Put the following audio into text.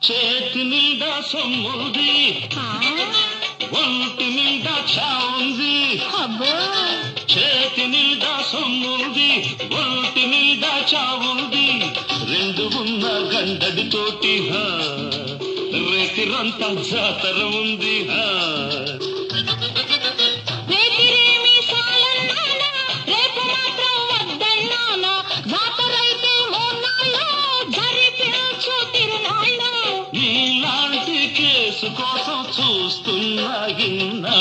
చేతి నిండా సొమ్ముంది, ఒంటి నిండా చావుంది. చేతి నిండా సొమ్ముంది, ఒంటి నిండా చావుంది. రెండు ఉన్న గండడి తోటి రేతిరంతా జాతర ఉంది. నీలాంటి కేసు కోసం చూస్తున్నా ఇన్నా